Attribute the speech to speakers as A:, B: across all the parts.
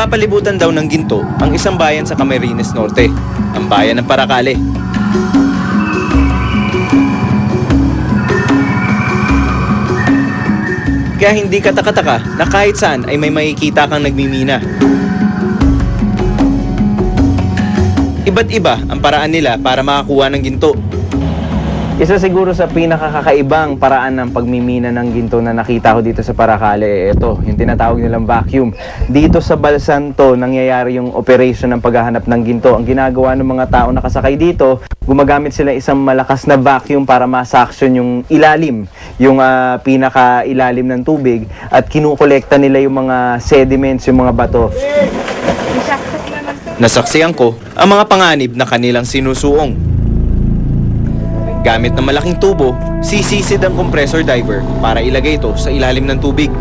A: Napapalibutan daw ng ginto ang isang bayan sa Camarines Norte, ang bayan ng Paracale. Kaya hindi kataka-taka na kahit saan ay may makikita kang nagmimina. Iba't iba ang paraan nila para makakuha ng ginto.
B: Isa siguro sa pinakakakaibang paraan ng pagmimina ng ginto na nakita ko dito sa Paracale, ito, yung tinatawag nilang vacuum. Dito sa Balsanto, nangyayari yung operation ng paghahanap ng ginto. Ang ginagawa ng mga tao nakasakay dito, gumagamit sila isang malakas na vacuum para ma-suction yung ilalim, yung pinaka-ilalim ng tubig, at kinukolekta nila yung mga sediments, yung mga bato.
A: Nasaksiyan ko ang mga panganib na kanilang sinusuong. Gamit ng malaking tubo, sisisid ang compressor diver para ilagay ito sa ilalim ng tubig.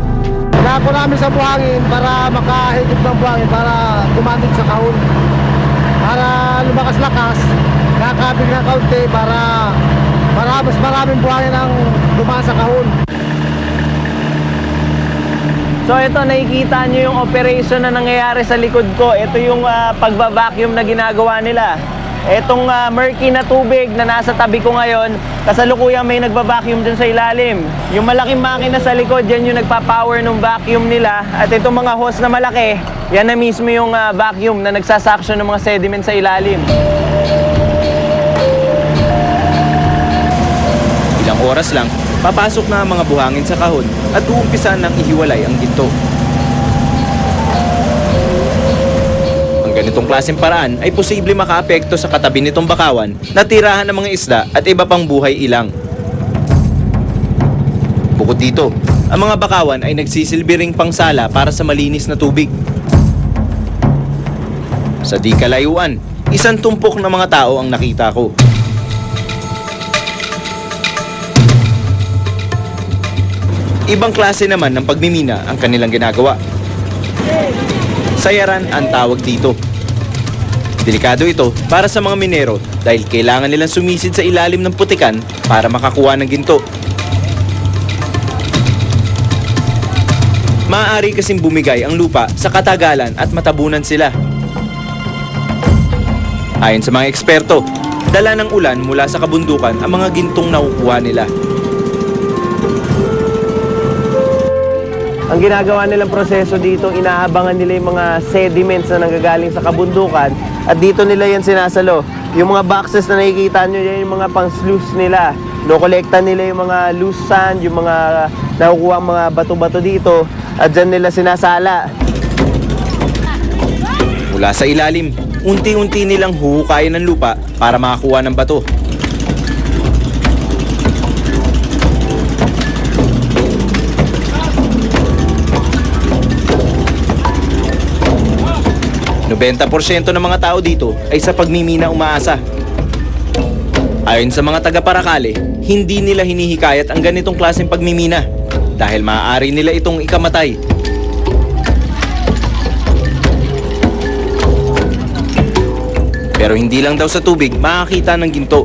C: Nako namin sa buhangin para makahigit ng buhangin para dumandit sa kahon. Para lumakas-lakas, kakabig ng kaunti para mas maraming buhangin ang dumaan sa kahon.
B: So ito, nakikita nyo yung operation na nangyayari sa likod ko. Ito yung pagbabacuum na ginagawa nila. Etong murky na tubig na nasa tabi ko ngayon, kasalukuyang may nagbabacuum dun sa ilalim. Yung malaking makina sa likod, yan yung nagpa-power ng vacuum nila. At itong mga hose na malaki, yan na mismo yung vacuum na nagsasuction ng mga sediment sa ilalim.
A: Ilang oras lang, papasok na ang mga buhangin sa kahon at uumpisa nang ihiwalay ang ginto. Ganitong klaseng paraan ay posible makaapekto sa katabi nitong bakawan na tirahan ng mga isda at iba pang buhay ilang. Bukod dito, ang mga bakawan ay nagsisilbi ring pangsala para sa malinis na tubig. Sa di kalayuan, isang tumpok ng mga tao ang nakita ko. Ibang klase naman ng pagmimina ang kanilang ginagawa. Sayaran ang tawag dito. Delikado ito para sa mga minero dahil kailangan nilang sumisid sa ilalim ng putikan para makakuha ng ginto. Maaari kasing bumigay ang lupa sa katagalan at matabunan sila. Ayon sa mga eksperto, dala ng ulan mula sa kabundukan ang mga gintong nakukuha nila.
B: Ang ginagawa nilang proseso dito, inaabangan nila yung mga sediments na nanggagaling sa kabundukan at dito nila yan sinasalo. Yung mga boxes na nakikita nyo, yan yung mga pang-sluice nila. Kolekta nila yung mga loose sand, yung mga nakukuha mga bato-bato dito at dyan nila sinasala.
A: Mula sa ilalim, unti-unti nilang huhukayin ng lupa para makakuha ng bato. % ng mga tao dito ay sa pagmimina umaasa. Ayon sa mga taga-Paracale, hindi nila hinihikayat ang ganitong klaseng pagmimina dahil maaari nila itong ikamatay. Pero hindi lang daw sa tubig makakita ng ginto.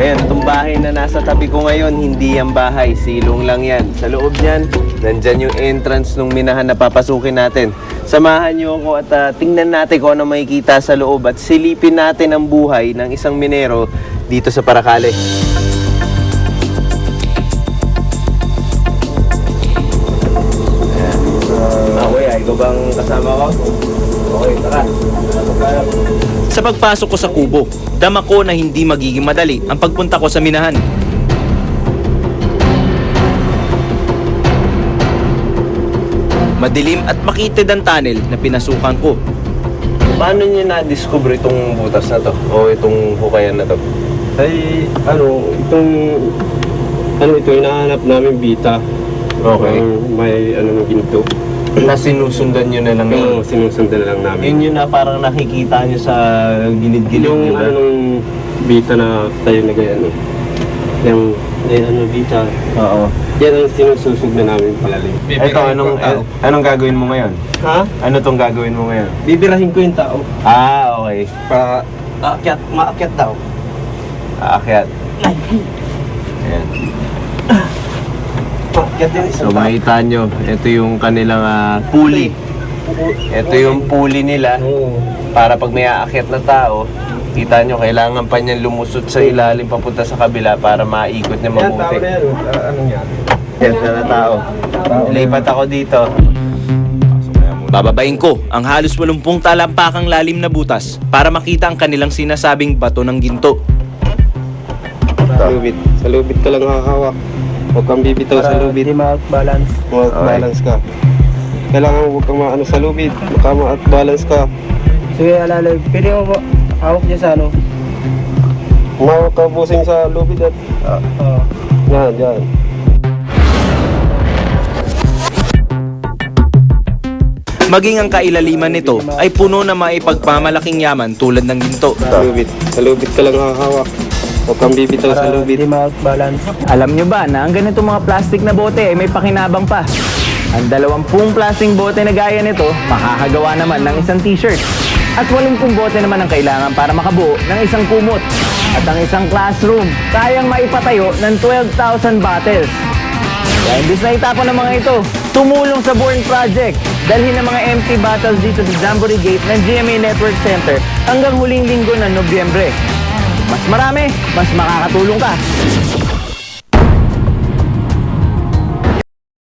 B: Ayan, itong bahay na nasa tabi ko ngayon, hindi yan bahay, silong lang yan. Sa loob niyan, nandyan yung entrance ng minahan na papasukin natin. Samahan niyo ako at tingnan natin kung ano makikita sa loob at silipin natin ang buhay ng isang minero dito sa Paracale. Kuya, ikaw bang kasama ko? Okay, tara.
A: Sa pagpasok ko sa kubo, dama ko na hindi magiging madali ang pagpunta ko sa minahan. Madilim at makitid ang tunnel na pinasukan ko.
B: Paano niyo na-discover itong butas na to? O itong hukayan na to?
D: Ay, ito hinahanap namin bita.
B: Okay.
D: May ginto.
B: Na sinusundan nyo na lang
D: Oo, sinusundan lang namin.
B: Yun yun na parang nakikita nyo sa gilid-gilid
D: Yung
B: nyo ba?
D: bita na tayo na gaya, yung bita.
B: Oo.
D: Yan ang sinususog na namin palalim.
B: Ito, anong gagawin mo ngayon?
D: Ha?
B: Ano tong gagawin mo ngayon?
D: Bibirahin ko yung tao.
B: Ah, okay.
D: Para maakyat daw.
B: Aakyat. Ayan. So makita nyo, ito yung kanilang pulley. Ito yung pulley nila para pag may aakyat na tao, kita nyo, kailangan pa niyan lumusot sa ilalim papunta sa kabila para maikot niya mabuti.
D: Anong yan?
B: Yan na tao. Lipat ako dito.
A: Bababain ko ang halos 80 talampakang lalim na butas para makita ang kanilang sinasabing bato ng ginto.
D: Sa lubid. Sa lubid ka lang hahawak. Huwag kang bibitaw sa lubid.
C: Hindi ma-balance.
D: Balance ka. Kailangan huwag kang maano sa lubid. Balance ka.
C: Sige, alalay. Pwede mo po. Hawak niya sa ano.
D: Humawak ka busing sa lubid at yan, yan.
A: Maging ang kailaliman nito ay puno na maipagpamalaking yaman tulad ng ginto.
D: Sa lubid. Sa lubid ka lang hahawak. Huwag kang bibitaw sa lubid.
C: Hindi ma-balance.
B: Alam nyo ba na ang ganito mga plastic na bote ay may pakinabang pa? Ang 20 plastic bote na gaya nito, makakagawa naman ng isang t-shirt. At 80 bote naman ang kailangan para makabuo ng isang kumot. At ang isang classroom, kayang maipatayo ng 12,000 bottles. Kaya imbis na itapon ng mga ito, tumulong sa Born Project. Dalhin ng mga empty bottles dito sa Jamboree Gate ng GMA Network Center hanggang huling linggo ng Nobyembre. Mas marami, mas makakatulong ka.